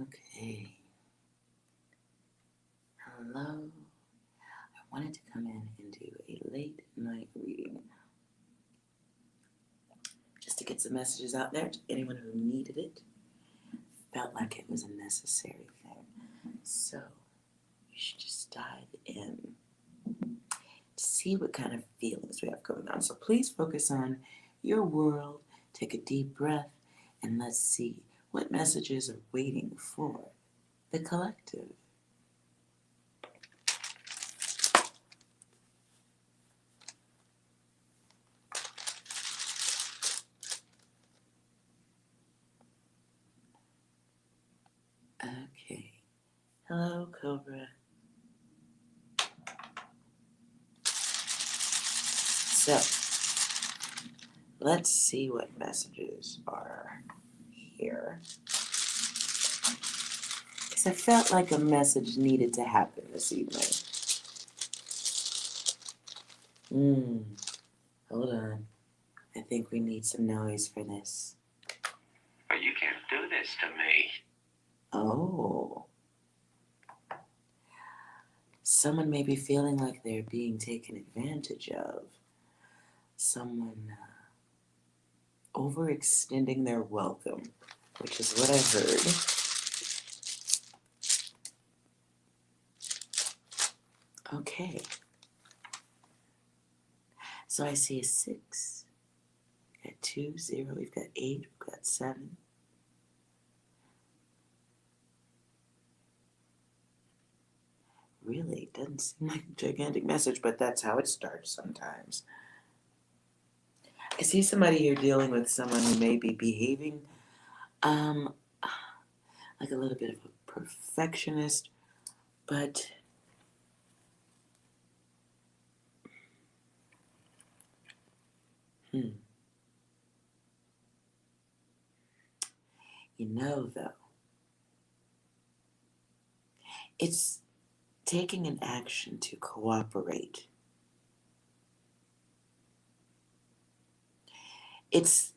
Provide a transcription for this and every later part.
Okay. Hello. I wanted to come in and do a late night reading just to get some messages out there to anyone who needed it. Felt like it was a necessary thing. So we should just dive in to see what kind of feelings we have going on. So please focus on your world, take a deep breath, and let's see what messages are waiting for the collective. Okay. Hello, Cobra. So, let's see what messages are here. Because I felt like a message needed to happen this evening. Hold on. I think we need some noise for this. But you can't do this to me. Oh. Someone may be feeling like they're being taken advantage of. Someone overextending their welcome, which is what I heard. Okay. So I see a 6. We've got 2, 0. We've got 8. We've got 7. Really, doesn't seem like a gigantic message, but that's how it starts sometimes. I see somebody here dealing with someone who may be behaving like a little bit of a perfectionist, but though, it's taking an action to cooperate. It's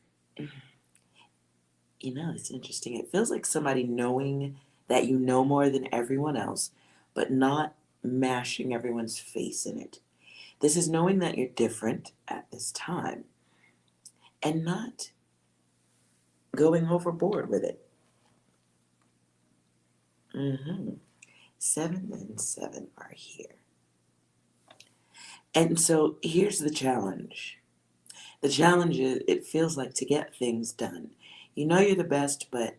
interesting. It feels like somebody knowing that you know more than everyone else, but not mashing everyone's face in it. This is knowing that you're different at this time and not going overboard with it. 7 and 7 are here. And so here's the challenge. The challenge is it feels like to get things done. You know you're the best, but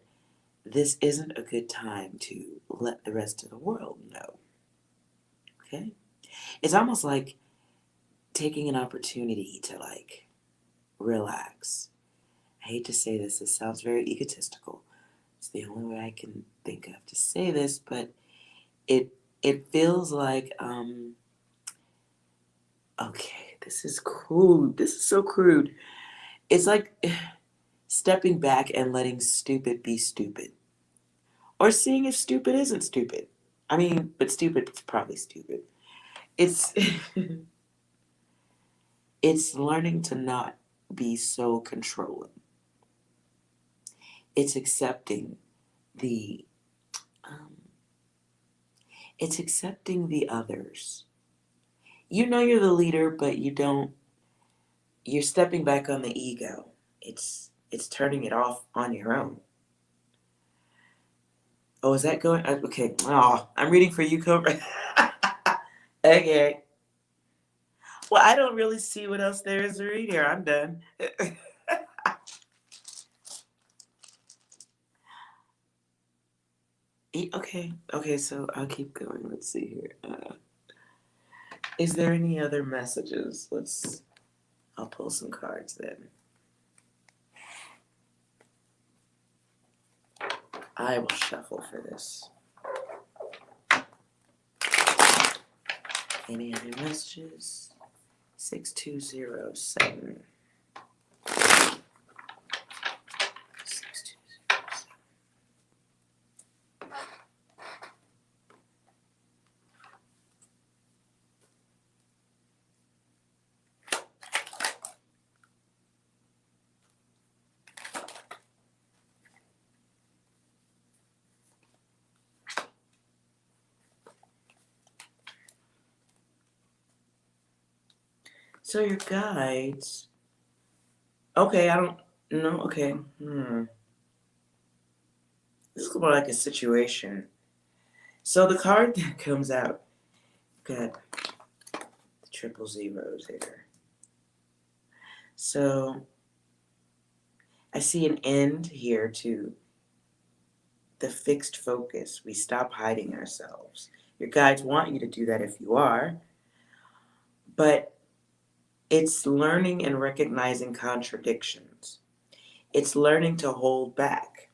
this isn't a good time to let the rest of the world know. Okay? It's almost like taking an opportunity to relax. I hate to say this sounds very egotistical. It's the only way I can think of to say this, but it feels like okay, this is crude. This is so crude. It's like stepping back and letting stupid be stupid. Or seeing if stupid isn't stupid. I mean, but stupid is probably stupid. It's it's learning to not be so controlling. It's accepting the um, it's accepting the others. You know you're the leader, but you're stepping back on the ego. It's turning it off on your own. Oh, is that going? Okay. Oh, I'm reading for you, Cobra. Okay. Well, I don't really see what else there is to read here. I'm done. Okay. Okay, so I'll keep going. Let's see here. Is there any other messages? I'll pull some cards then. I will shuffle for this. Any other messages? 6207. 6207. So your guides. Okay, I don't know. Okay. This is more like a situation. So the card that comes out, got the triple zeros here. So I see an end here to the fixed focus. We stop hiding ourselves. Your guides want you to do that if you are, but it's learning and recognizing contradictions. It's learning to hold back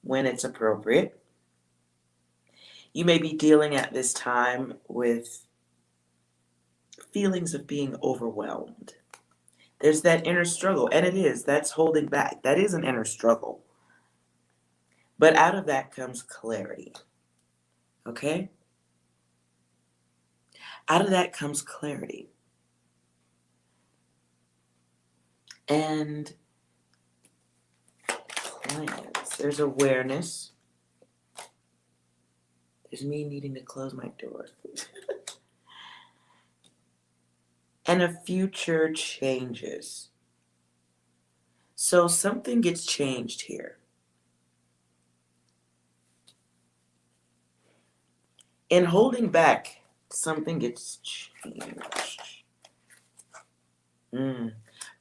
when it's appropriate. You may be dealing at this time with feelings of being overwhelmed. There's that inner struggle, and that's holding back. That is an inner struggle. But out of that comes clarity. Okay? Out of that comes clarity. And plans. There's awareness. There's me needing to close my door. And a future changes. So something gets changed here. In holding back, something gets changed.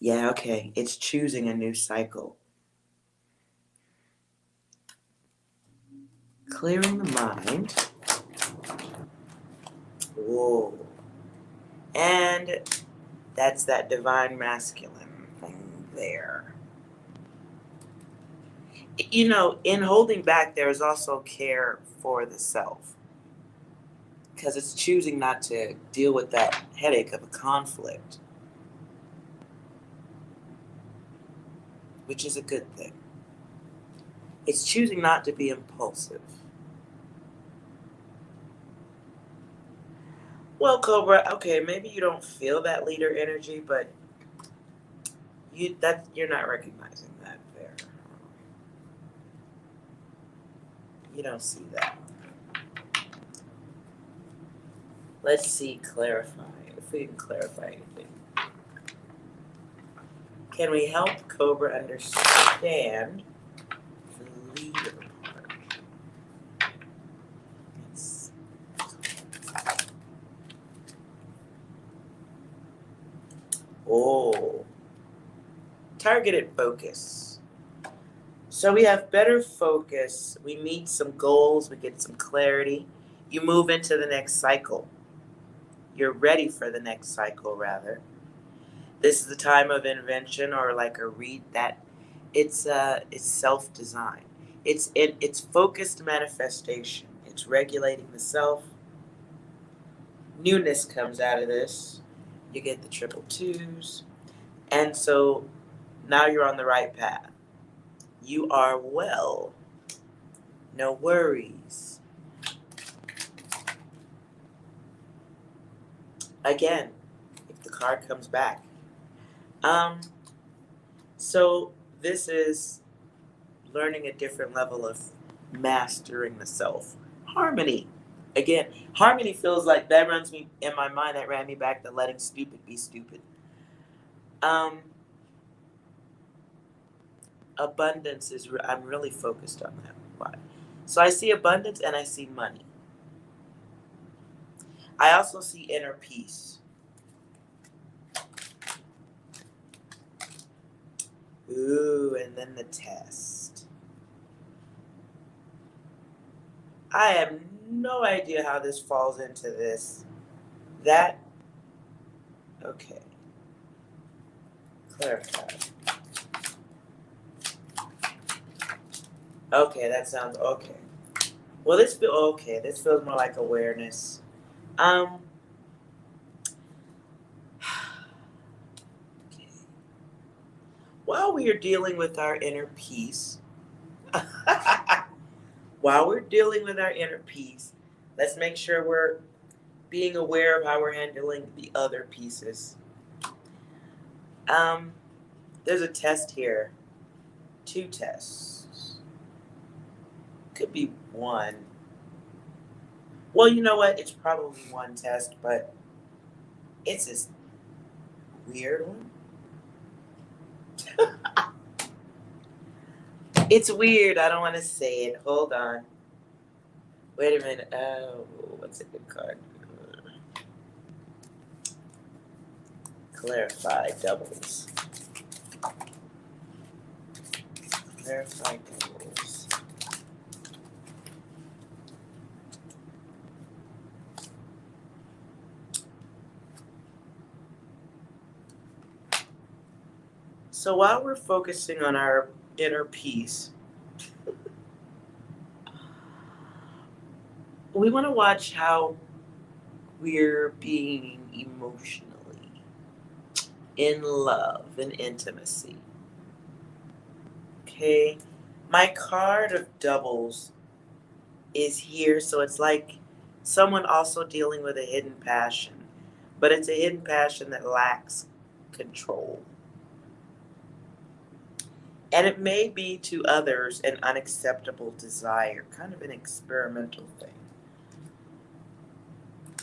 Yeah, okay. It's choosing a new cycle. Clearing the mind. Whoa. And that's that divine masculine thing there. You know, in holding back, there is also care for the self. Because it's choosing not to deal with that headache of a conflict, which is a good thing. It's choosing not to be impulsive. Well, Cobra, okay, maybe you don't feel that leader energy, but you're not recognizing that there. You don't see that. Let's see, clarify. If we can clarify anything. Can we help Cobra understand the leader part? Yes. Oh. Targeted focus. So we have better focus. We meet some goals. We get some clarity. You move into the next cycle. You're ready for the next cycle, rather. This is a time of invention, or like a read that it's self-design. It's focused manifestation. It's regulating the self. Newness comes out of this. You get the triple twos, and so now you're on the right path. You are well. No worries. Again, if the card comes back. So this is learning a different level of mastering the self. Harmony. Again, harmony feels like that runs me in my mind. That ran me back to letting stupid be stupid. Abundance is. I'm really focused on that. Why? So I see abundance and I see money. I also see inner peace. Ooh, and then the test. I have no idea how this falls into this. That, okay. Clarify. Okay, that sounds okay. Well, this feels more like awareness. Okay. While we are dealing with our inner peace, let's make sure we're being aware of how we're handling the other pieces. There's a test here. 2 tests. Could be 1. Well, you know what? It's probably 1 test, but it's weird one. It's weird. I don't want to say it. Hold on. Wait a minute. Oh, what's a good card? Clarify doubles. Clarify doubles. So while we're focusing on our inner peace, we want to watch how we're being emotionally in love and intimacy. Okay? My card of doubles is here, so it's like someone also dealing with a hidden passion, but it's a hidden passion that lacks control. And it may be to others an unacceptable desire, kind of an experimental thing.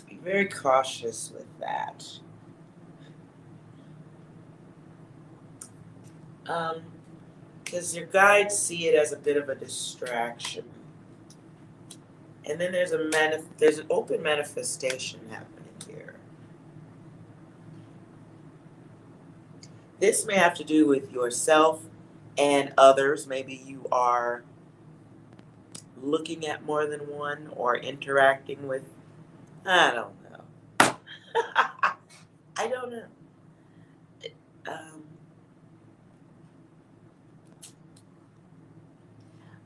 Be very cautious with that. Because your guides see it as a bit of a distraction. And then there's an open manifestation happening here. This may have to do with yourself and others. Maybe you are looking at more than one or interacting with, I don't know. I don't know.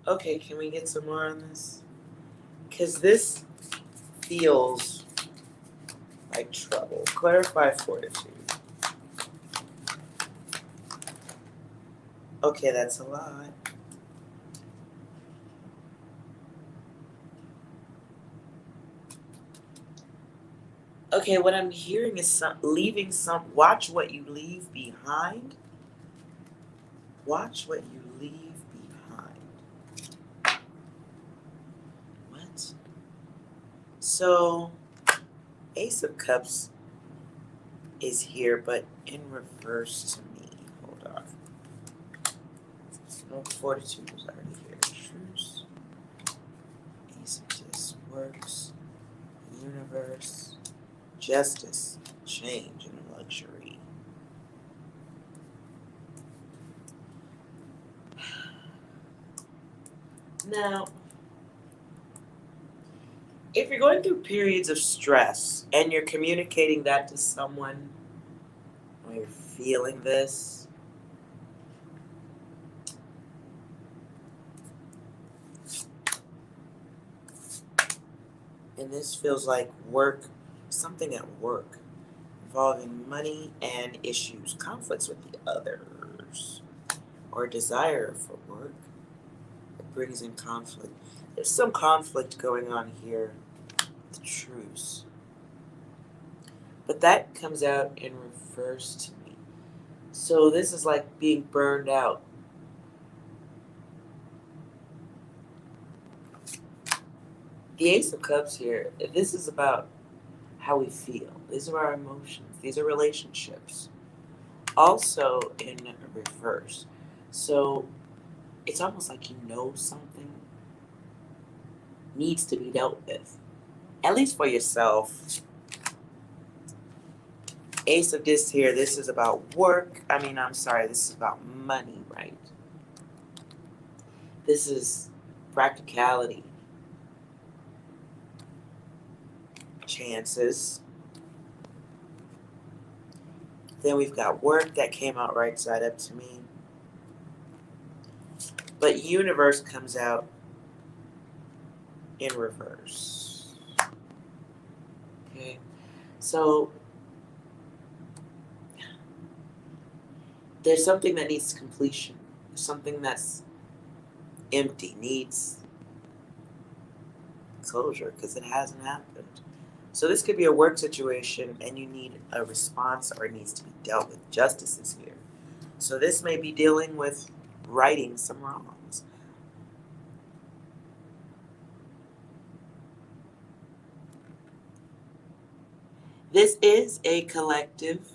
Okay, can we get some more on this? Because this feels like trouble. Clarify fortitude. Okay, that's a lot. Okay, what I'm hearing is watch what you leave behind. Watch what you leave behind. What? So, Ace of Cups is here, but in reverse to me. Hold on. No, fortitude was already here. Truce. Ace of Discs works. Universe. Justice. Change and luxury. Now, if you're going through periods of stress and you're communicating that to someone, or you're feeling this, and this feels like work, something at work involving money and issues, conflicts with the others, or desire for work that brings in conflict. There's some conflict going on here, the truce. But that comes out in reverse to me. So this is like being burned out. The Ace of Cups here, this is about how we feel. These are our emotions. These are relationships. Also in reverse. So it's almost like you know something needs to be dealt with, at least for yourself. Ace of Discs here, this is about work. This is about money, right? This is practicality, chances. Then we've got work that came out right side up to me. But universe comes out in reverse. Okay, so there's something that needs completion. There's something that's empty, needs closure because it hasn't happened. So this could be a work situation and you need a response or it needs to be dealt with. Justice is here. So this may be dealing with righting some wrongs. This is a collective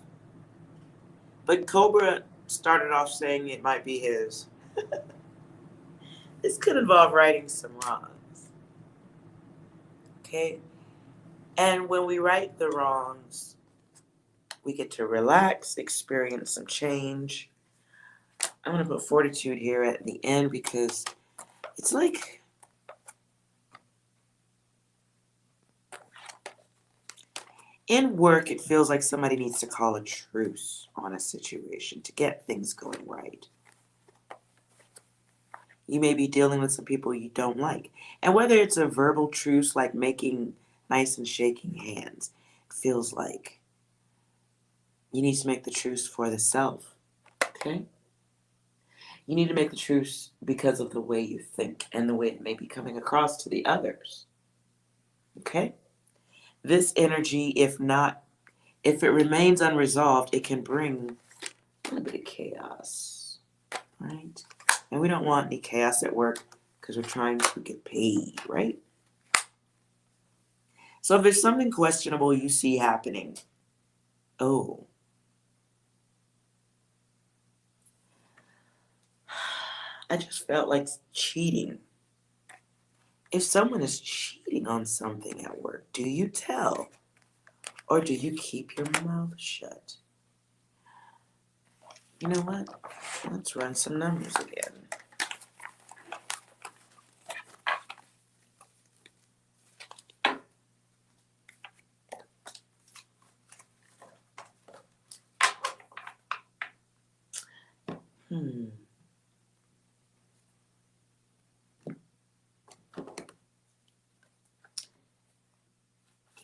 But Cobra started off saying it might be his. This could involve righting some wrongs. Okay? And when we right the wrongs, we get to relax, experience some change. I'm going to put fortitude here at the end because it's like in work, it feels like somebody needs to call a truce on a situation to get things going right. You may be dealing with some people you don't like. And whether it's a verbal truce like making nice and shaking hands, it feels like you need to make the truce for the self. Okay? You need to make the truce because of the way you think and the way it may be coming across to the others. Okay? This energy, if it remains unresolved, it can bring a little bit of chaos. Right? And we don't want any chaos at work because we're trying to get paid, right? So if there's something questionable you see happening, oh, I just felt like cheating. If someone is cheating on something at work, do you tell or do you keep your mouth shut? You know what? Let's run some numbers again.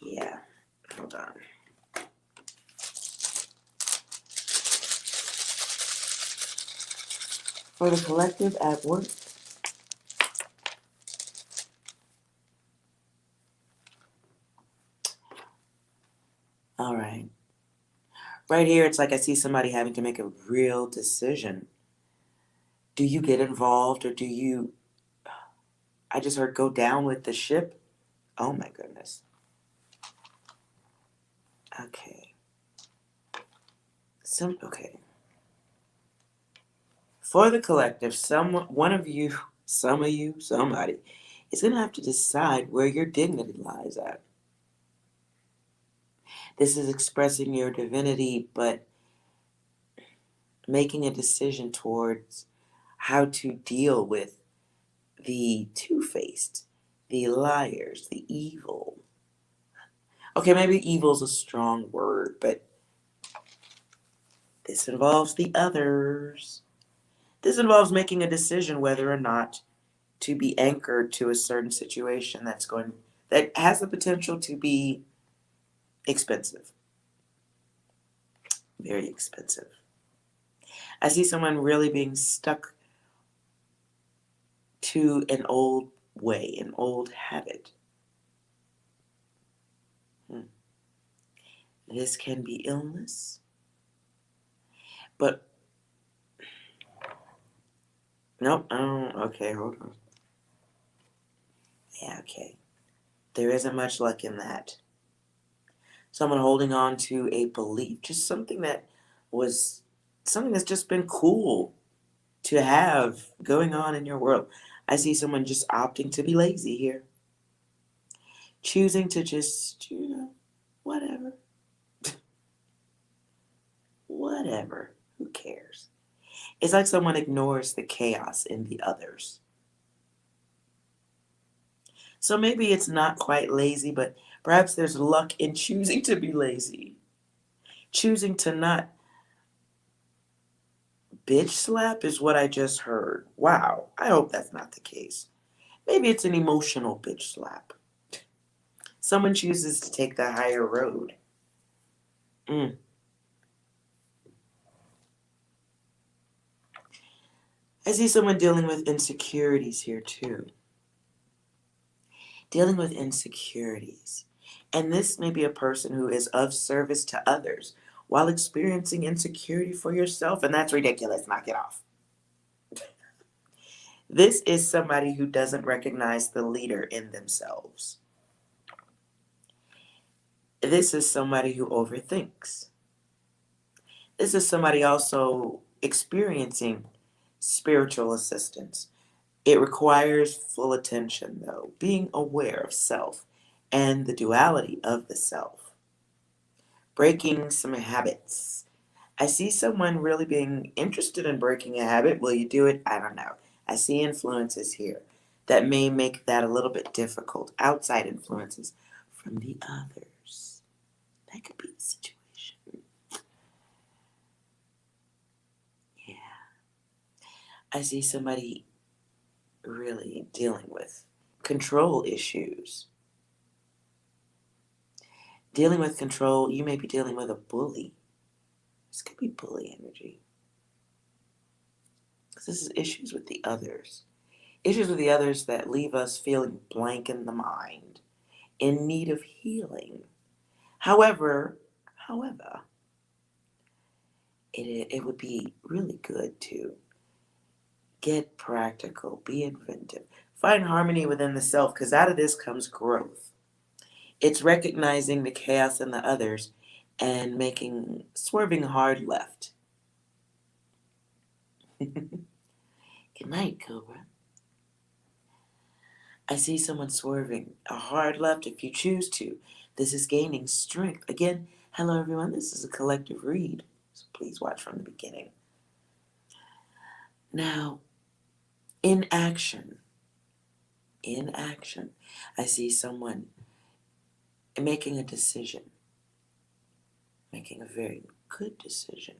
Yeah, hold on. For the collective at work, all right. Right here, it's like I see somebody having to make a real decision. Do you get involved or do you, I just heard go down with the ship? Oh my goodness. Okay. Okay. For the collective, one of you, some of you, somebody, is going to have to decide where your dignity lies at. This is expressing your divinity, but making a decision towards how to deal with the two-faced, the liars, the evil. Okay, maybe evil's a strong word, but this involves the others. This involves making a decision whether or not to be anchored to a certain situation that has the potential to be expensive. Very expensive. I see someone really being stuck to an old way, an old habit. This can be illness, but nope, I don't. Okay, hold on. Yeah, okay. There isn't much luck in that. Someone holding on to a belief, just something that's just been cool to have going on in your world. I see someone just opting to be lazy here. Choosing to just, whatever. Whatever. Who cares? It's like someone ignores the chaos in the others. So maybe it's not quite lazy, but perhaps there's luck in choosing to be lazy. Choosing to not bitch slap is what I just heard. Wow, I hope that's not the case. Maybe it's an emotional bitch slap. Someone chooses to take the higher road. I see someone dealing with insecurities here too. Dealing with insecurities. And this may be a person who is of service to others while experiencing insecurity for yourself, and that's ridiculous. Knock it off. This is somebody who doesn't recognize the leader in themselves. This is somebody who overthinks. This is somebody also experiencing spiritual assistance. It requires full attention, though, being aware of self and the duality of the self, breaking some habits. I see someone really being interested in breaking a habit. Will you do it? I don't know. I see influences here that may make that a little bit difficult. Outside influences from the others. That could be the situation. Yeah. I see somebody really dealing with control issues. Dealing with control, you may be dealing with a bully. This could be bully energy. Because this is issues with the others. Issues with the others that leave us feeling blank in the mind, in need of healing. However, it would be really good to get practical, be inventive, find harmony within the self, because out of this comes growth. It's recognizing the chaos in the others and swerving hard left. Good night, Cobra. I see someone swerving a hard left if you choose to. This is gaining strength. Again, hello everyone, this is a collective read, so please watch from the beginning. Now, in action, I see someone making a decision, making a very good decision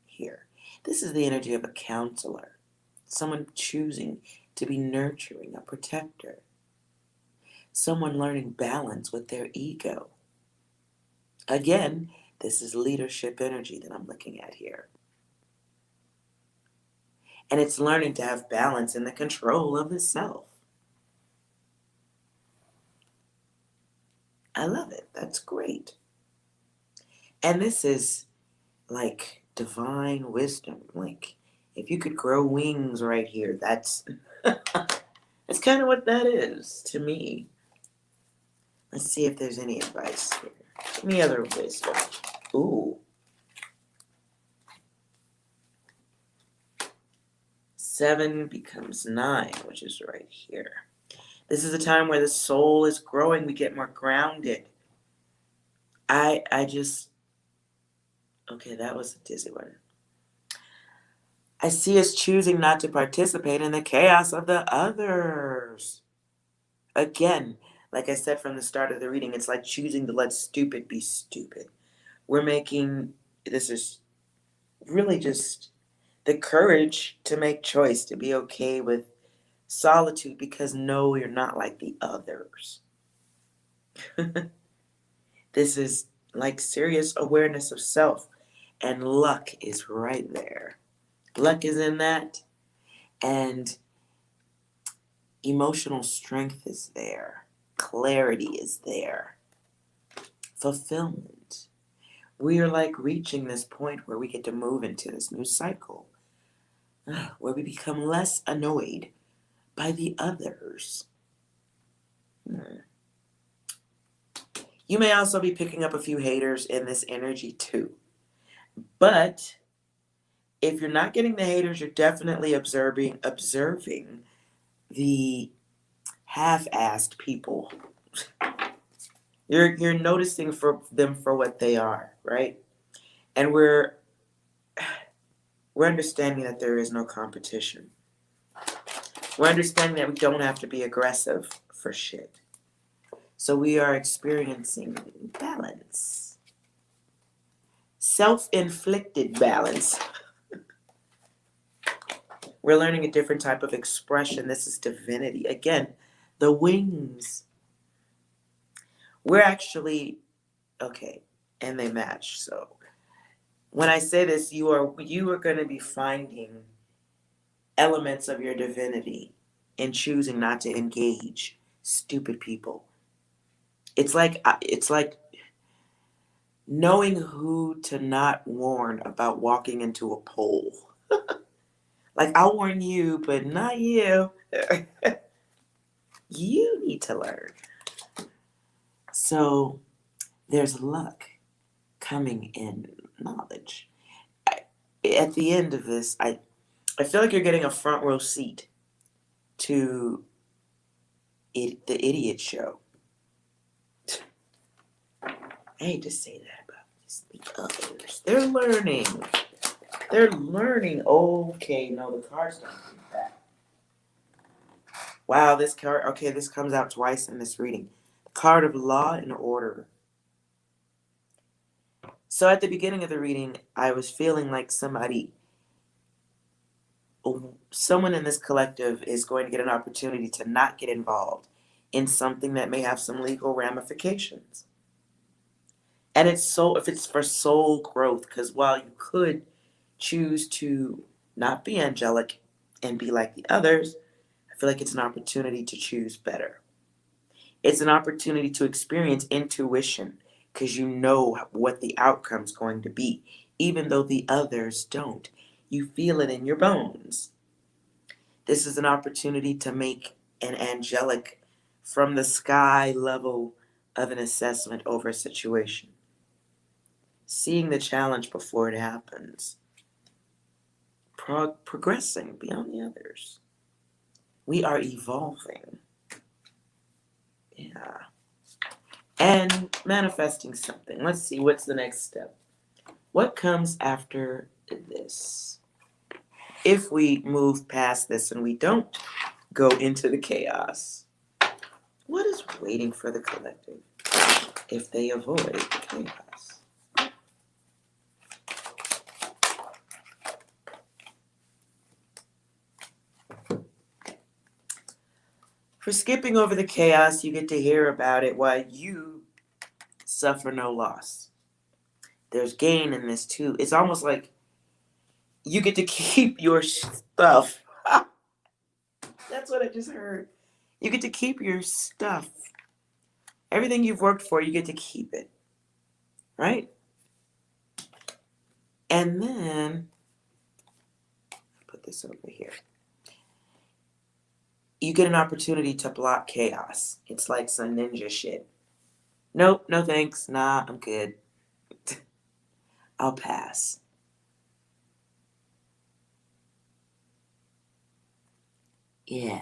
here. This is the energy of a counselor, someone choosing to be nurturing, a protector, someone learning balance with their ego. Again, this is leadership energy that I'm looking at here. And it's learning to have balance in the control of the self. I love it. That's great. And this is like divine wisdom. Like if you could grow wings right here, that's that's kind of what that is to me. Let's see if there's any advice here. Any other wisdom? Ooh. 7 becomes 9, which is right here. This is a time where the soul is growing. We get more grounded. I just, okay, that was a dizzy one. I see us choosing not to participate in the chaos of the others. Again, like I said from the start of the reading, it's like choosing to let stupid be stupid. This is really just the courage to make choice, to be okay with solitude because no, you're not like the others. This is like serious awareness of self, and luck is right there. Luck is in that, and emotional strength is there. Clarity is there. Fulfillment. We are like reaching this point where we get to move into this new cycle, where we become less annoyed by the others. You may also be picking up a few haters in this energy too. But if you're not getting the haters, you're definitely observing the half-assed people. You're noticing for them for what they are, right? And we're understanding that there is no competition. We're understanding that we don't have to be aggressive for shit. So we are experiencing balance. Self-inflicted balance. We're learning a different type of expression. This is divinity. Again, the wings. We're actually, okay, and they match. So when I say this, you are going to be finding elements of your divinity in choosing not to engage stupid people. It's like knowing who to not warn about walking into a pole. Like, I'll warn you, but not you. You need to learn. So there's luck coming in knowledge. at the end of this, I feel like you're getting a front row seat to the idiot show. I hate to say that about the others. They're learning. They're learning. Okay, no, the cards don't do that. Wow, this card. Okay, this comes out twice in this reading. Card of Law and Order. So at the beginning of the reading, I was feeling like someone in this collective is going to get an opportunity to not get involved in something that may have some legal ramifications. And if it's for soul growth, because while you could choose to not be angelic and be like the others, I feel like it's an opportunity to choose better. It's an opportunity to experience intuition because you know what the outcome's going to be, even though the others don't. You feel it in your bones. This is an opportunity to make an angelic from the sky level of an assessment over a situation. Seeing the challenge before it happens. Progressing beyond the others. We are evolving. Yeah. And manifesting something. Let's see, what's the next step? What comes after this? If we move past this and we don't go into the chaos, what is waiting for the collective if they avoid chaos? For skipping over the chaos, you get to hear about it while you suffer no loss. There's gain in this too. It's almost like you get to keep your stuff. That's what I just heard. You get to keep your stuff. Everything you've worked for, you get to keep it. Right? And then, put this over here. You get an opportunity to block chaos. It's like some ninja shit. Nope, no thanks. Nah, I'm good. I'll pass. Yeah.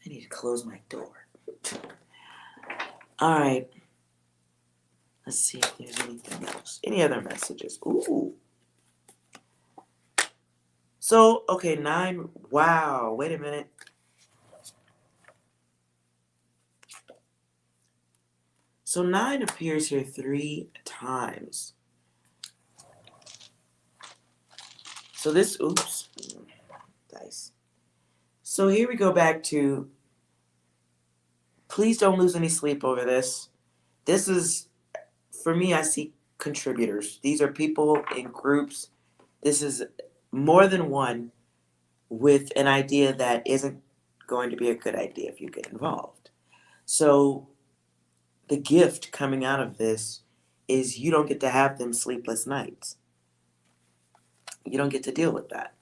I need to close my door. All right. Let's see if there's anything else. Any other messages? Ooh. So, okay, 9. Wow. Wait a minute. So 9 appears here 3 times. So this, oops. Dice. So here we go back to, please don't lose any sleep over this. This is, for me, I see contributors. These are people in groups. This is more than one with an idea that isn't going to be a good idea if you get involved. So the gift coming out of this is you don't get to have them sleepless nights. You don't get to deal with that.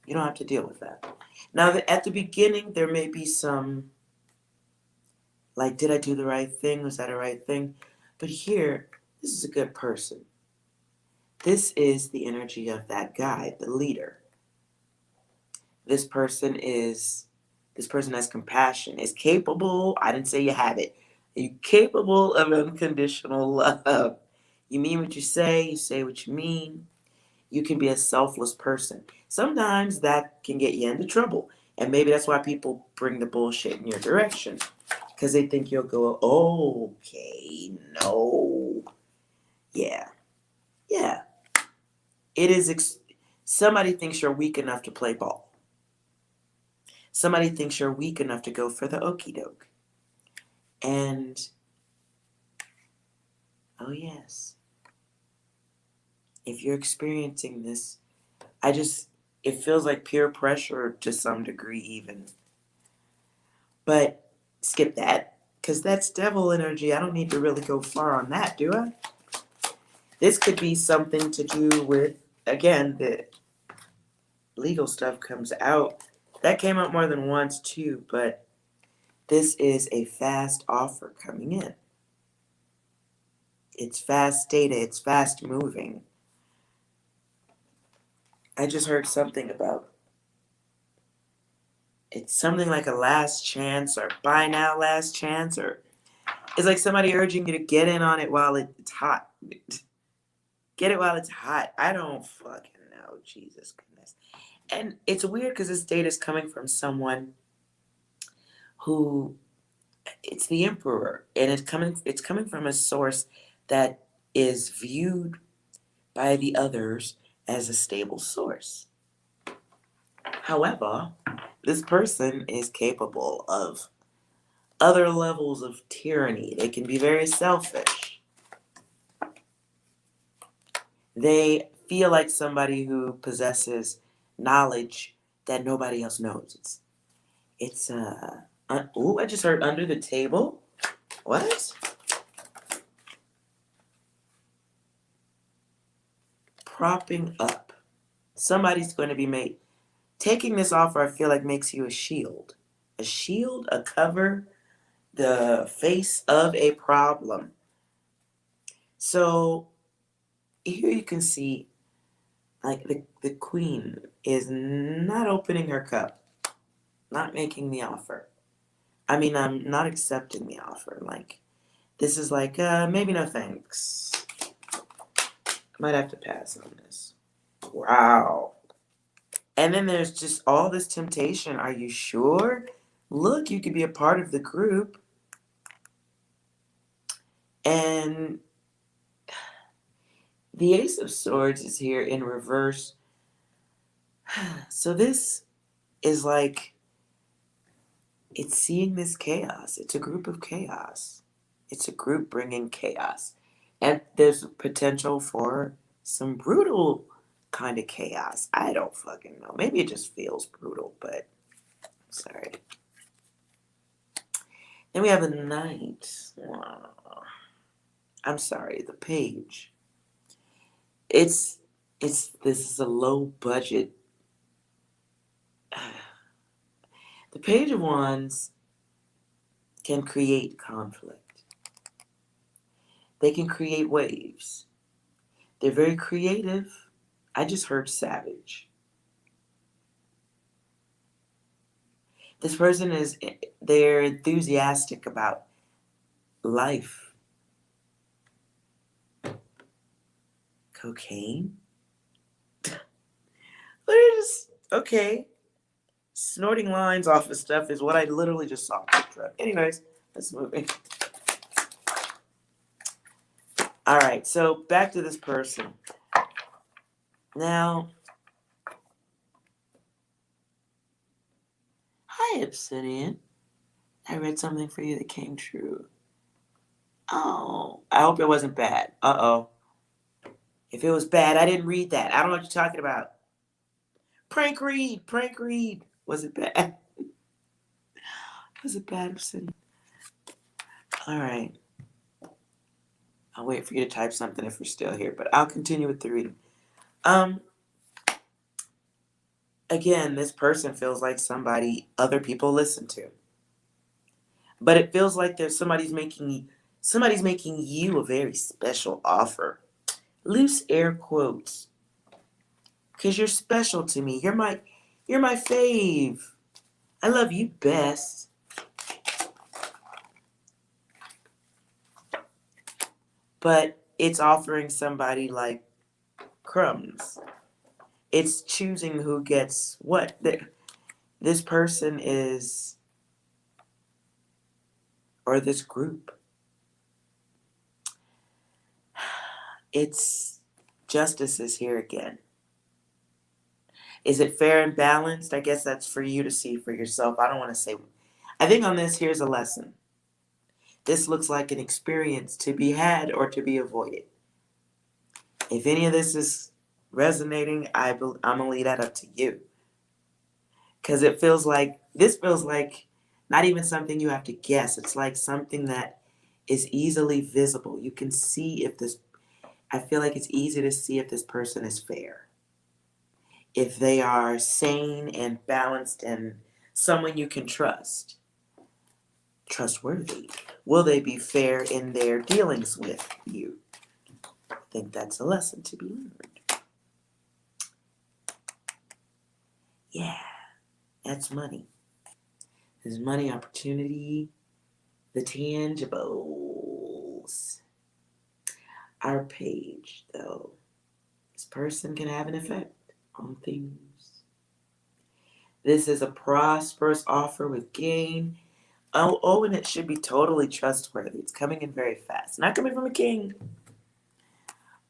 You don't have to deal with that. Now, at the beginning, there may be some, like, did I do the right thing? Was that a right thing? But here, this is a good person. This is the energy of that guy, the leader. This person has compassion, is capable. I didn't say you have it. You're capable of unconditional love. You mean what you say what you mean. You can be a selfless person. Sometimes that can get you into trouble. And maybe that's why people bring the bullshit in your direction. Because they think you'll go, okay, no. Yeah. Yeah. It is, somebody thinks you're weak enough to play ball. Somebody thinks you're weak enough to go for the okie doke. And, oh yes. If you're experiencing this, it feels like peer pressure to some degree even. But skip that, because that's devil energy. I don't need to really go far on that, do I? This could be something to do with, again, the legal stuff comes out. That came out more than once too, but this is a fast offer coming in. It's fast data, it's fast moving. I just heard something about it's something like a last chance or buy now last chance, or it's like somebody urging you to get in on it while it's hot. Get it while it's hot. I don't fucking know. Jesus goodness. And it's weird because this data is coming from someone who it's the emperor, and it's coming from a source that is viewed by the others as a stable source. However, this person is capable of other levels of tyranny. They can be very selfish. They feel like somebody who possesses knowledge that nobody else knows. I just heard under the table. What? Propping up. Somebody's going to be made. Taking this offer, I feel like makes you a shield. A shield, a cover, the face of a problem. So here you can see, like the queen is not opening her cup, not making the offer. I mean, I'm not accepting the offer. Like, this is like, maybe no thanks. Might have to pass on this. Wow. And then there's just all this temptation. Are you sure? Look, you could be a part of the group. And the Ace of Swords is here in reverse. So this is like, it's seeing this chaos. It's a group of chaos. It's a group bringing chaos. And there's potential for some brutal kind of chaos. I don't fucking know. Maybe it just feels brutal, but sorry. Then we have the Knight. Wow. I'm sorry, the Page. This is a low budget. The Page of Wands can create conflict. They can create waves. They're very creative. I just heard savage. This person they're enthusiastic about life. Cocaine? Okay. Snorting lines off of stuff is what I literally just saw. Anyways, let's move in. All right, so back to this person. Now, hi, Obsidian. I read something for you that came true. Oh, I hope it wasn't bad. Uh-oh. If it was bad, I didn't read that. I don't know what you're talking about. Prank read. Was it bad? Was it bad, Obsidian? All right. I'll wait for you to type something if we're still here, but I'll continue with the reading. Again, this person feels like somebody other people listen to. But it feels like there's somebody's making you a very special offer. Loose air quotes. Cause you're special to me. You're my fave. I love you best. But it's offering somebody like crumbs. It's choosing who gets what. This person is, or this group. It's justice is here again. Is it fair and balanced? I guess that's for you to see for yourself. I don't want to say. I think on this, here's a lesson. This looks like an experience to be had or to be avoided. If any of this is resonating, I'm going to leave that up to you. Because this feels like not even something you have to guess. It's like something that is easily visible. You can see I feel like it's easy to see if this person is fair. If they are sane and balanced and someone you can trust. Trustworthy. Will they be fair in their dealings with you? think that's a lesson to be learned. Yeah, that's money. There's money, opportunity, the tangibles. Our page, though, this person can have an effect on things. This is a prosperous offer with gain. Oh, and it should be totally trustworthy. It's coming in very fast. Not coming from a king,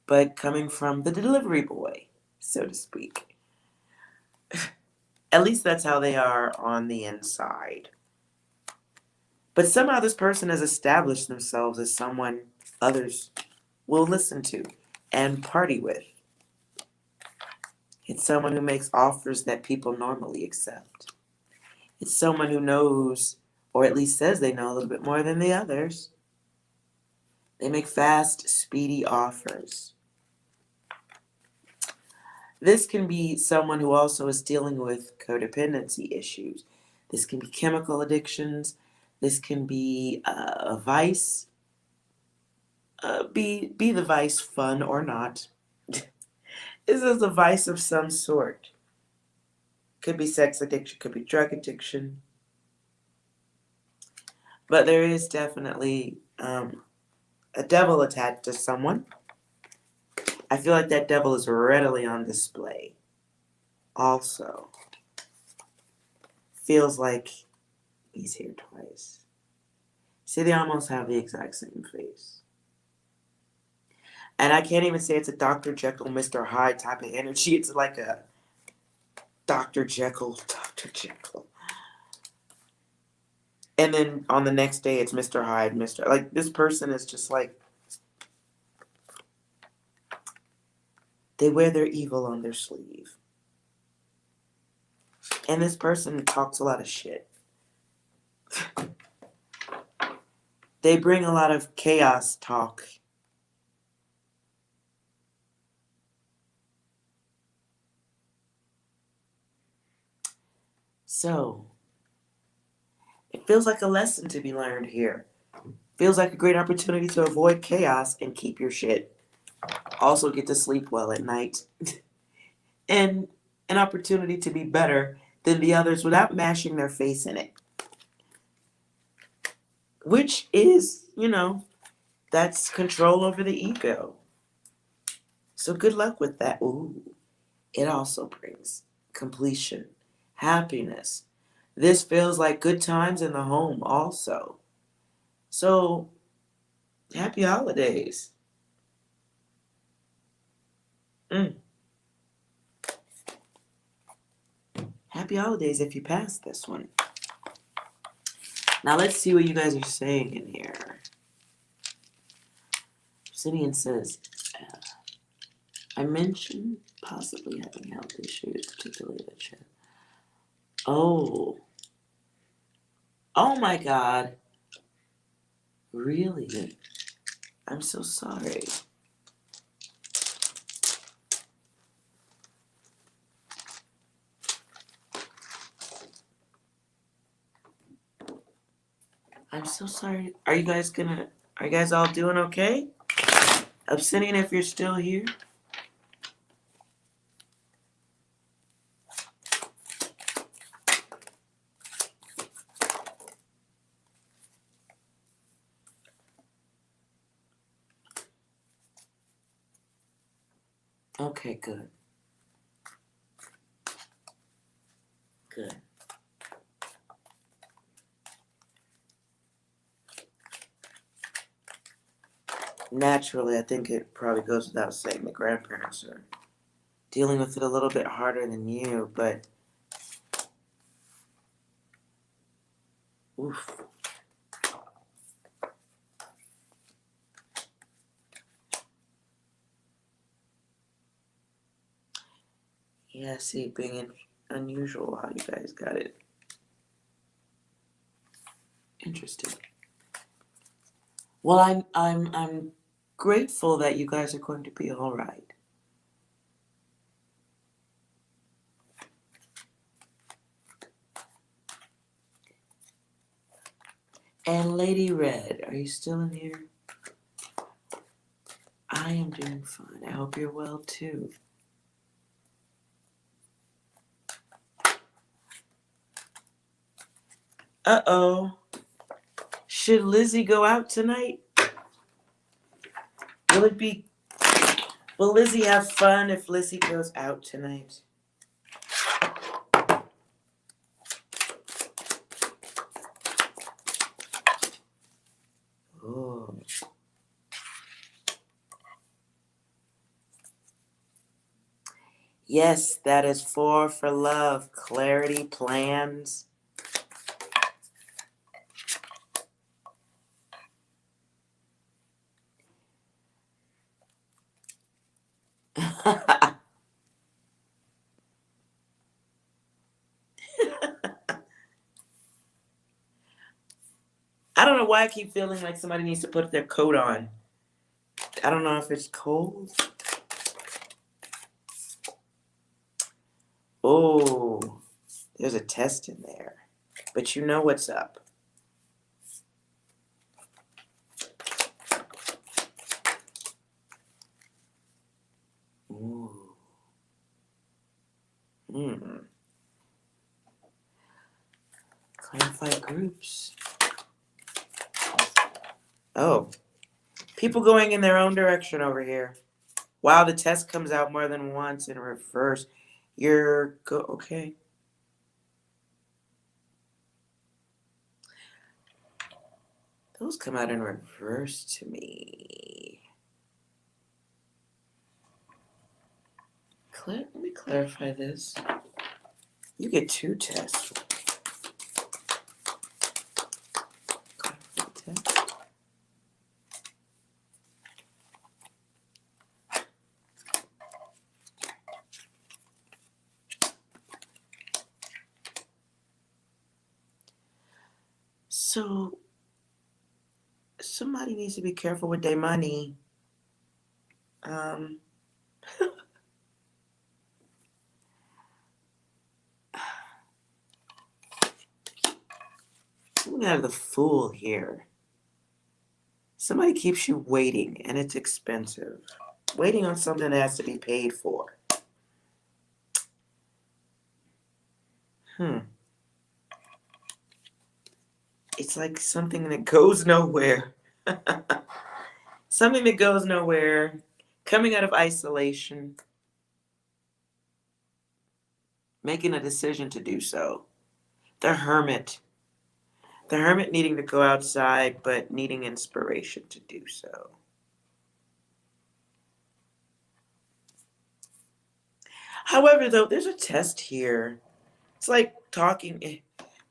but coming from the delivery boy, so to speak. At least that's how they are on the inside. But somehow this person has established themselves as someone others will listen to and party with. It's someone who makes offers that people normally accept. It's someone who knows, or at least says they know a little bit more than the others. They make fast, speedy offers. This can be someone who also is dealing with codependency issues. This can be chemical addictions. This can be a vice. Be the vice fun or not. This is a vice of some sort. Could be sex addiction, could be drug addiction. But there is definitely a devil attached to someone. I feel like that devil is readily on display. Also, feels like he's here twice. See, they almost have the exact same face. And I can't even say it's a Dr. Jekyll, Mr. Hyde type of energy. It's like a Dr. Jekyll, Dr. Jekyll. And then on the next day, it's Mr. Hyde, Mr. Like, this person is just like, they wear their evil on their sleeve. And this person talks a lot of shit. They bring a lot of chaos talk. So, it feels like a lesson to be learned here. Feels like a great opportunity to avoid chaos and keep your shit. Also get to sleep well at night. And an opportunity to be better than the others without mashing their face in it. Which is, that's control over the ego. So good luck with that. Ooh, it also brings completion, happiness. This feels like good times in the home also. So, happy holidays. Happy holidays if you pass this one. Now let's see what you guys are saying in here. Obsidian says, I mentioned possibly having health issues, particularly the chest. Oh. Oh my God. Really? I'm so sorry. I'm so sorry. Are you guys all doing okay? Obsidian, if you're still here. Okay, good. Good. Naturally, I think it probably goes without saying the grandparents are dealing with it a little bit harder than you, but oof. Yeah, see, being unusual how you guys got it. Interesting. Well, I'm grateful that you guys are going to be all right. And Lady Red, are you still in here? I am doing fine. I hope you're well too. Uh-oh. Should Lizzie go out tonight? Will it be... Will Lizzie have fun if Lizzie goes out tonight? Oh. Yes, that is 4 for love. Clarity, plans. I don't know why I keep feeling like somebody needs to put their coat on. I don't know if it's cold. Oh, there's a test in there. But you know what's up. Ooh. Clarify groups. Oh, people going in their own direction over here. Wow, the test comes out more than once in reverse. Okay. Those come out in reverse to me. Let me clarify this. You get 2 tests. Test. So, somebody needs to be careful with their money. We have the Fool here. Somebody keeps you waiting, and it's expensive. Waiting on something that has to be paid for. It's like something that goes nowhere. Something that goes nowhere. Coming out of isolation. Making a decision to do so. The Hermit. The Hermit needing to go outside, but needing inspiration to do so. However, though, there's a test here. It's like talking.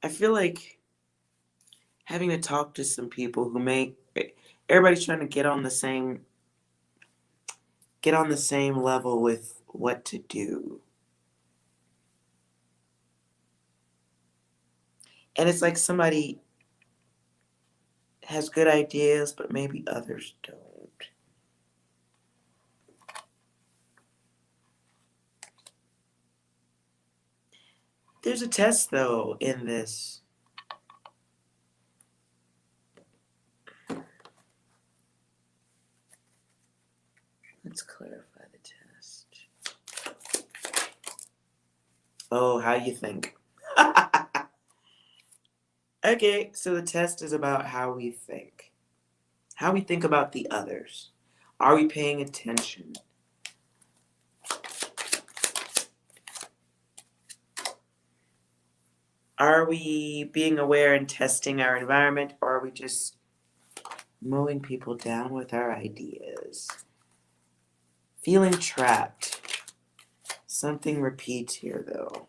I feel like having to talk to some people who everybody's trying to get on the same level with what to do. And it's like somebody has good ideas, but maybe others don't. There's a test, though, in this. Let's clarify the test. Oh, how you think? Okay, so the test is about how we think. How we think about the others. Are we paying attention? Are we being aware and testing our environment, or are we just mowing people down with our ideas? Feeling trapped. Something repeats here, though.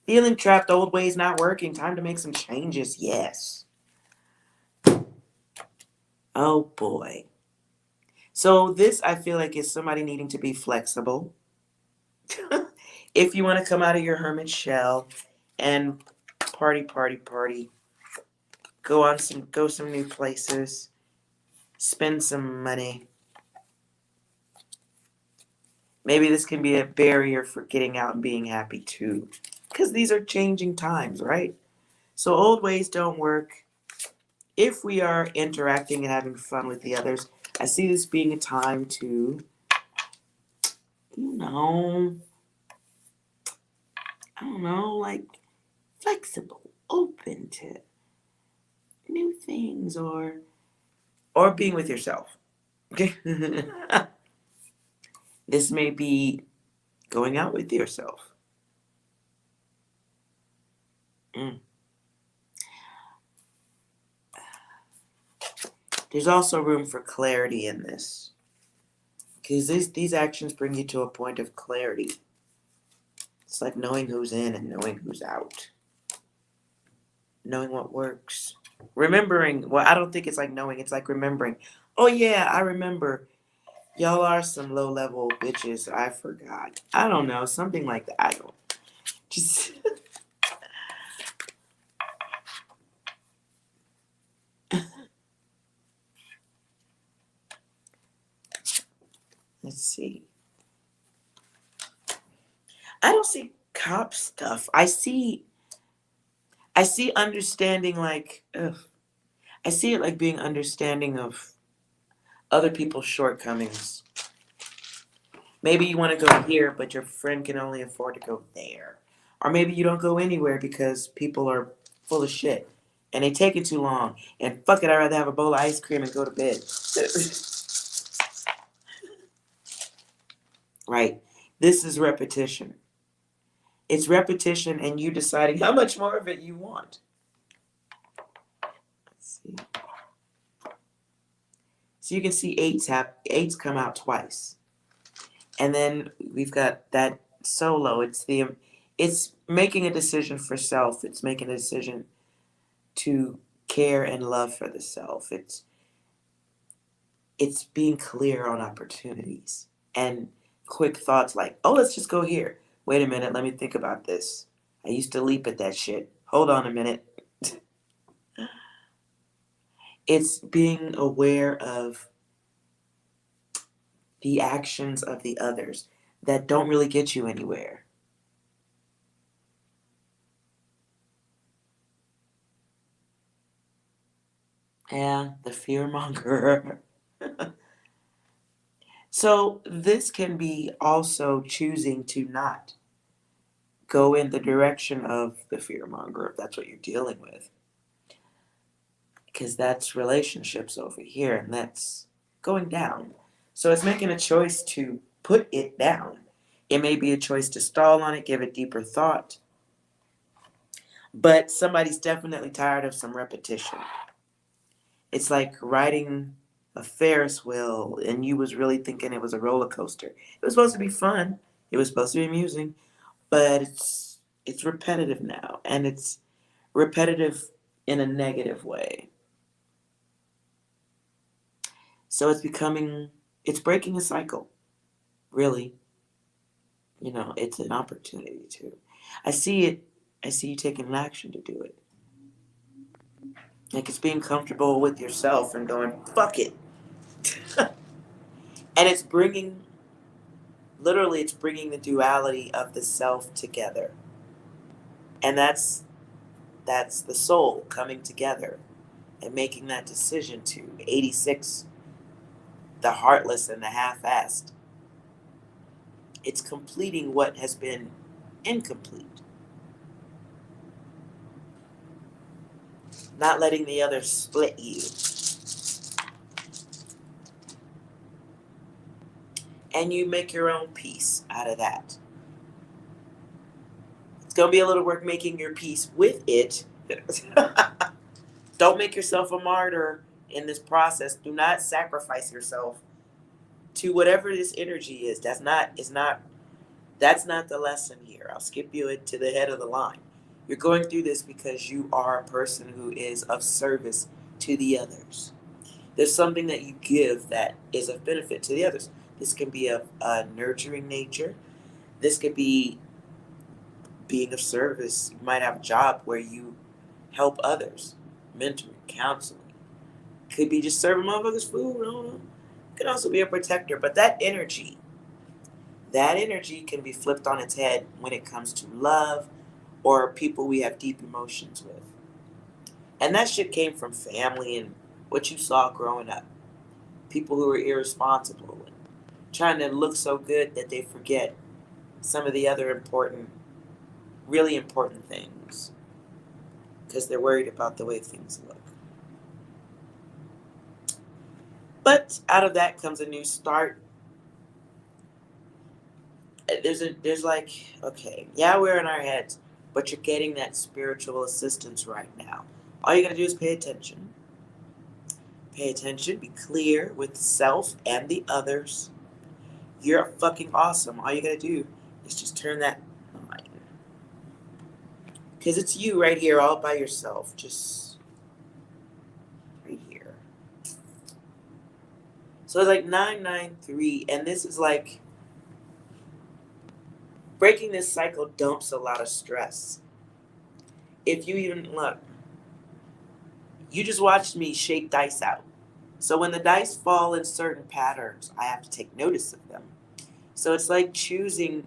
Feeling trapped, old ways not working. Time to make some changes. Yes. Oh, boy. So this, I feel like, is somebody needing to be flexible. If you want to come out of your hermit shell and party, go some new places, spend some money. Maybe this can be a barrier for getting out and being happy too. Because these are changing times, right? So old ways don't work. if we are interacting and having fun with the others, I see this being a time to, you know, I don't know, like flexible, open to new things, or being with yourself. Okay. This may be going out with yourself. Mm. There's also room for clarity in this, because these actions bring you to a point of clarity. It's like knowing who's in and knowing who's out, knowing what works, remembering. Well, I don't think it's like knowing, it's like remembering. Oh yeah, I remember. Y'all are some low level bitches. I forgot. I don't know, something like that. I don't just. Let's see. I don't see cop stuff. I see understanding, like ugh. I see it like being understanding of other people's shortcomings. Maybe you want to go here, but your friend can only afford to go there. Or maybe you don't go anywhere because people are full of shit and they take it too long. And fuck it, I'd rather have a bowl of ice cream and go to bed. Right? This is repetition. It's repetition and you deciding how much more of it you want. Let's see. So you can see eights come out twice. And then we've got that solo. It's making a decision for self. It's making a decision to care and love for the self. It's being clear on opportunities and quick thoughts like, oh, let's just go here. Wait a minute, let me think about this. I used to leap at that shit. Hold on a minute. It's being aware of the actions of the others that don't really get you anywhere. Yeah, the fear monger. So this can be also choosing to not go in the direction of the fear monger if that's what you're dealing with. Because that's relationships over here and that's going down. So it's making a choice to put it down. It may be a choice to stall on it, give it deeper thought. But somebody's definitely tired of some repetition. It's like riding a Ferris wheel and you was really thinking it was a roller coaster. It was supposed to be fun. It was supposed to be amusing, but it's repetitive now, and it's repetitive in a negative way. So it's breaking a cycle. Really, it's an opportunity to. I see it. I see you taking action to do it. Like it's being comfortable with yourself and going fuck it, and it's bringing the duality of the self together, and that's the soul coming together and making that decision to 86 the heartless and the half-assed. It's completing what has been incomplete, not letting the other split you. And you make your own peace out of that. It's going to be a little work making your peace with it. Don't make yourself a martyr in this process. Do not sacrifice yourself to whatever this energy is. That's not the lesson here. I'll skip you to the head of the line. You're going through this because you are a person who is of service to the others. There's something that you give that is of benefit to the others. This can be of a nurturing nature. This could be being of service. You might have a job where you help others, mentoring, counseling. Could be just serving motherfuckers food. I don't know. Could also be a protector. But that energy can be flipped on its head when it comes to love or people we have deep emotions with. And that shit came from family and what you saw growing up. People who were irresponsible and trying to look so good that they forget some of the other important, really important things because they're worried about the way things look. But out of that comes a new start. There's like, okay, yeah, we're in our heads, but you're getting that spiritual assistance right now. All you gotta do is pay attention. Pay attention, be clear with self and the others. You're fucking awesome. All you gotta do is just turn that on. Because it's you right here all by yourself. Just right here. So it's like 993, and this is like breaking this cycle dumps a lot of stress. If you even look, you just watched me shake dice out. So when the dice fall in certain patterns, I have to take notice of them. So it's like choosing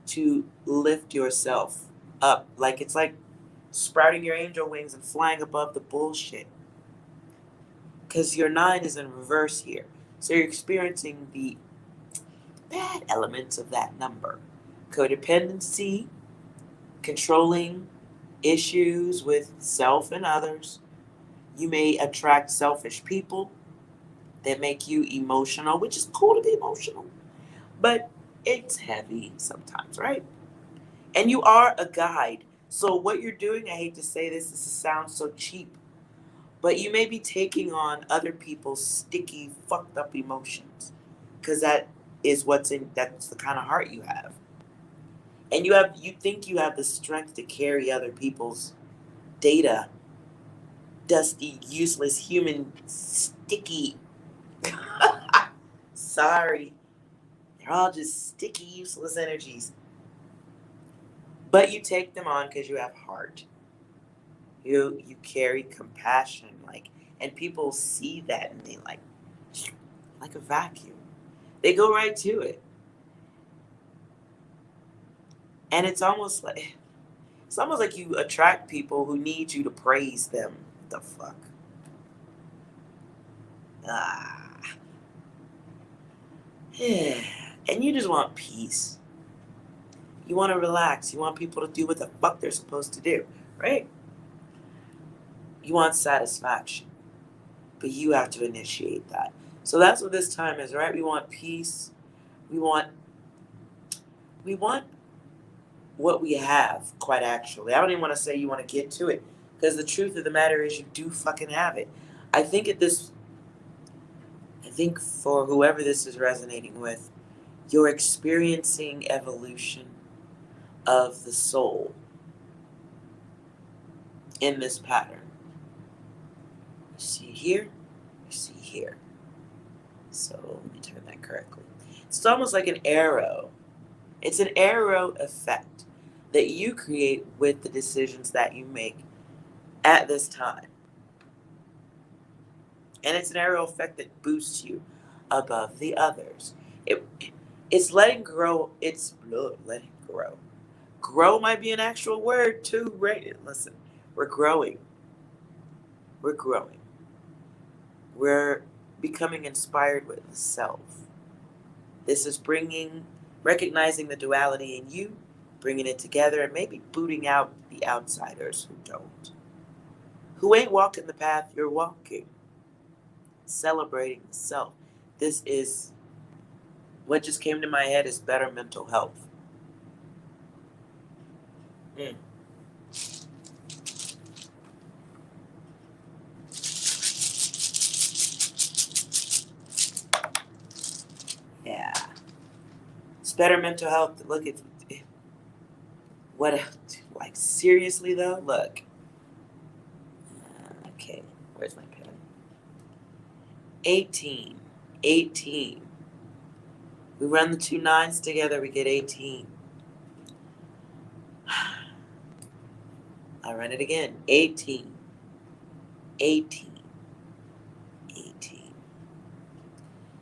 to lift yourself up. Like it's like sprouting your angel wings and flying above the bullshit. Because your 9 is in reverse here. So you're experiencing the bad elements of that number. Codependency, controlling issues with self and others. You may attract selfish people that make you emotional, which is cool to be emotional, but it's heavy sometimes, right? And you are a guide. So what you're doing, I hate to say this sounds so cheap, but you may be taking on other people's sticky, fucked up emotions. Because that's the kind of heart you have. And you think you have the strength to carry other people's data, dusty, useless, human, sticky. Sorry. They're all just sticky, useless energies. But you take them on because you have heart. You carry compassion, and people see that and they like a vacuum. They go right to it. And it's almost like you attract people who need you to praise them. The fuck? Ah. Yeah. And you just want peace. You want to relax. You want people to do what the fuck they're supposed to do, right? You want satisfaction. But you have to initiate that. So that's what this time is, right? We want peace. We want what we have, quite actually. I don't even want to say you want to get to it, because the truth of the matter is you do fucking have it. I think for whoever this is resonating with, you're experiencing evolution of the soul in this pattern. You see here, you see here. So let me turn that correctly. It's almost like an arrow. It's an arrow effect that you create with the decisions that you make at this time. And it's an arrow effect that boosts you above the others. It's letting grow. It's letting grow. Grow might be an actual word too, right? Listen, we're growing. We're growing. We're becoming inspired with the self. This is recognizing the duality in you, bringing it together, and maybe booting out the outsiders who don't. Who ain't walking the path you're walking. Celebrating the self. This is what just came to my head is better mental health. Yeah. It's better mental health. Look at what, seriously though, look. Okay, where's my pen? 18. We run the 2 9s together, we get 18. I run it again. 18.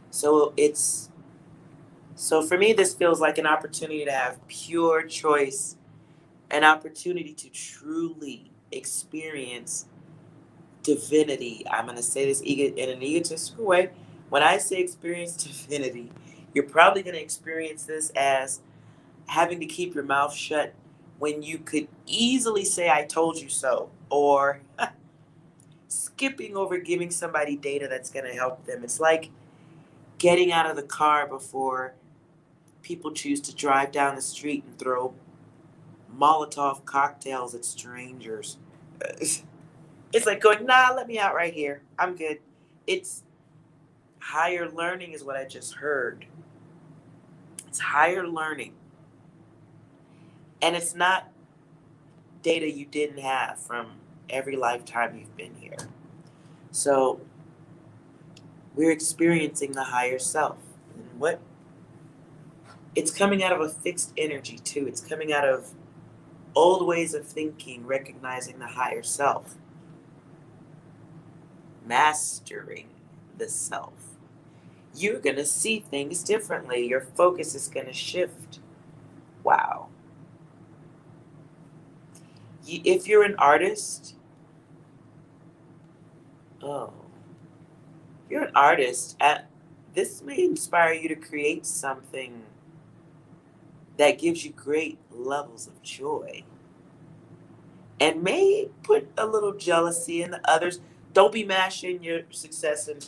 So for me, this feels like an opportunity to have pure choice, an opportunity to truly experience divinity. I'm going to say this in an egotistical way. When I say experience divinity, you're probably going to experience this as having to keep your mouth shut when you could easily say, I told you so, or skipping over giving somebody data that's going to help them. It's like getting out of the car before people choose to drive down the street and throw Molotov cocktails at strangers. It's like going, nah, let me out right here. I'm good. It's higher learning, is what I just heard. It's higher learning. And it's not data you didn't have from every lifetime you've been here. So we're experiencing the higher self. And what it's coming out of a fixed energy too. It's coming out of old ways of thinking, recognizing the higher self, mastering the self. You're going to see things differently. Your focus is going to shift. Wow. If you're an artist, oh, if you're an artist, this may inspire you to create something that gives you great levels of joy and may put a little jealousy in the others. Don't be mashing your success in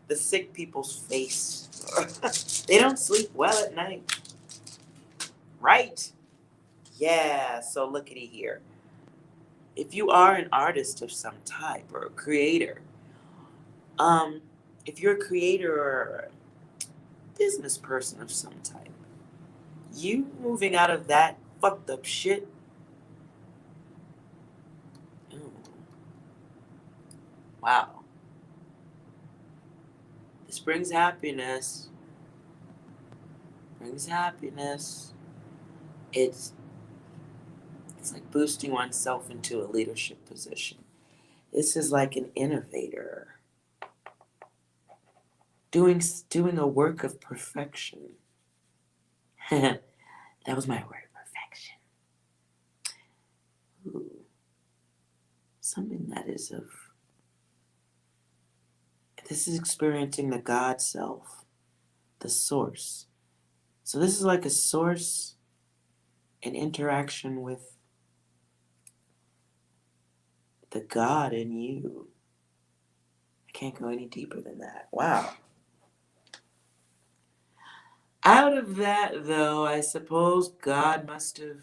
the sick people's face. They don't sleep well at night. Right? Yeah, so lookity here. If you are an artist of some type or a creator, um, if you're a creator or a business person of some type, you moving out of that fucked up shit. Ooh, wow. This brings happiness. Brings happiness. It's it's like boosting oneself into a leadership position. This is like an innovator doing a work of perfection. That was my word, perfection. Ooh, something that is of. This is experiencing the God self, the source. So this is like a source, an interaction with the God in you. I can't go any deeper than that. Wow. Out of that, though, I suppose God must have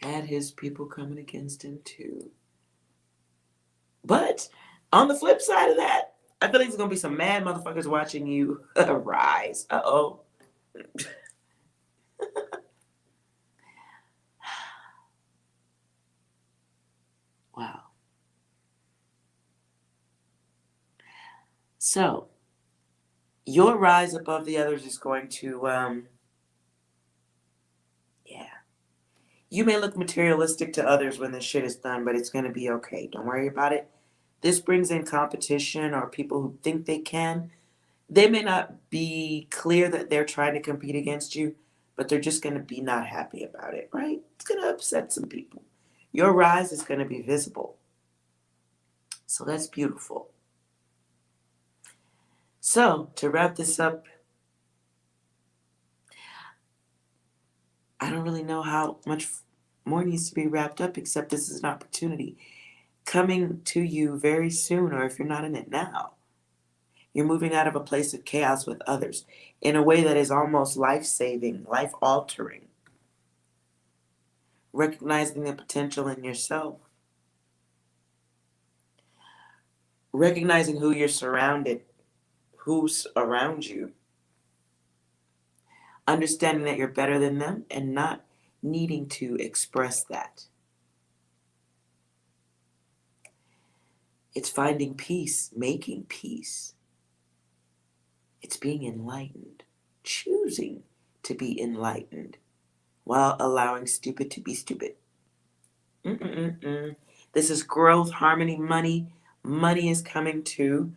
had his people coming against him too. But on the flip side of that, I feel like there's gonna be some mad motherfuckers watching you rise. Uh-oh. Wow. So your rise above the others is going to yeah. You may look materialistic to others when this shit is done, but it's gonna be okay. Don't worry about it. This brings in competition or people who think they can. They may not be clear that they're trying to compete against you, but they're just going to be not happy about it, right? It's going to upset some people. Your rise is going to be visible. So that's beautiful. So, to wrap this up, I don't really know how much more needs to be wrapped up, except this is an opportunity coming to you very soon, or if you're not in it now. You're moving out of a place of chaos with others in a way that is almost life saving, life altering, recognizing the potential in yourself, recognizing who you're surrounded, who's around you, understanding that you're better than them and not needing to express that. It's finding peace, making peace. It's being enlightened, choosing to be enlightened while allowing stupid to be stupid. Mm-mm-mm-mm. This is growth, harmony, money. Money is coming too.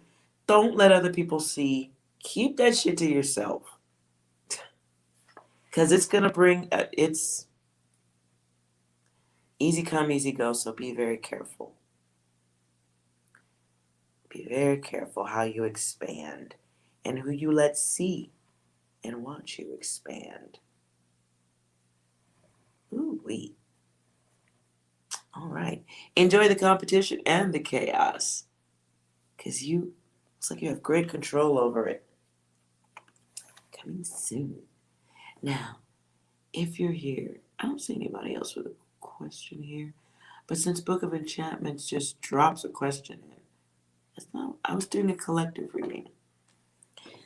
Don't let other people see. Keep that shit to yourself. Because it's going to bring, it's easy come, easy go, so be very careful. very careful how you expand and who you let see and watch you expand. Ooh, wee. All right. Enjoy the competition and the chaos. Because looks like you have great control over it. Coming soon. Now, if you're here, I don't see anybody else with a question here. But since Book of Enchantments just drops a question in, I was doing a collective reading.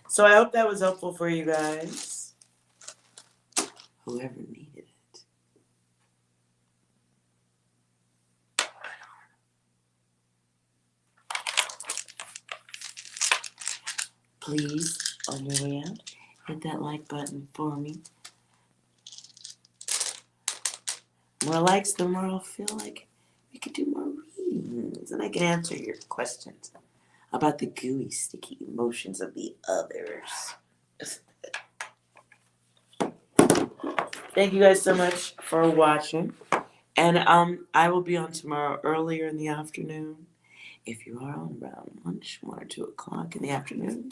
So I hope that was helpful for you guys. Whoever needed it. Please, on your way out, hit that like button for me. More likes, the more I'll feel like we could do more readings and I can answer your questions about the gooey, sticky emotions of the others. Thank you guys so much for watching. And I will be on tomorrow earlier in the afternoon. If you are on around lunch, 1 or 2 o'clock in the afternoon,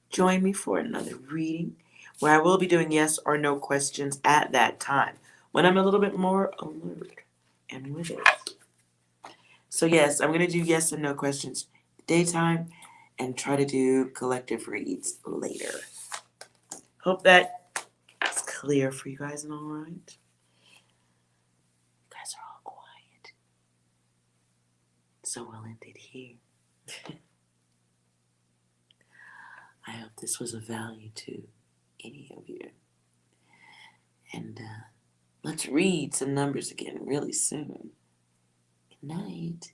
join me for another reading where I will be doing yes or no questions at that time when I'm a little bit more alert and with it. So yes, I'm going to do yes and no questions daytime and try to do collective reads later. Hope that is clear for you guys and all right. You guys are all quiet. So we'll end it here. I hope this was of value to any of you. And let's read some numbers again really soon. Good night.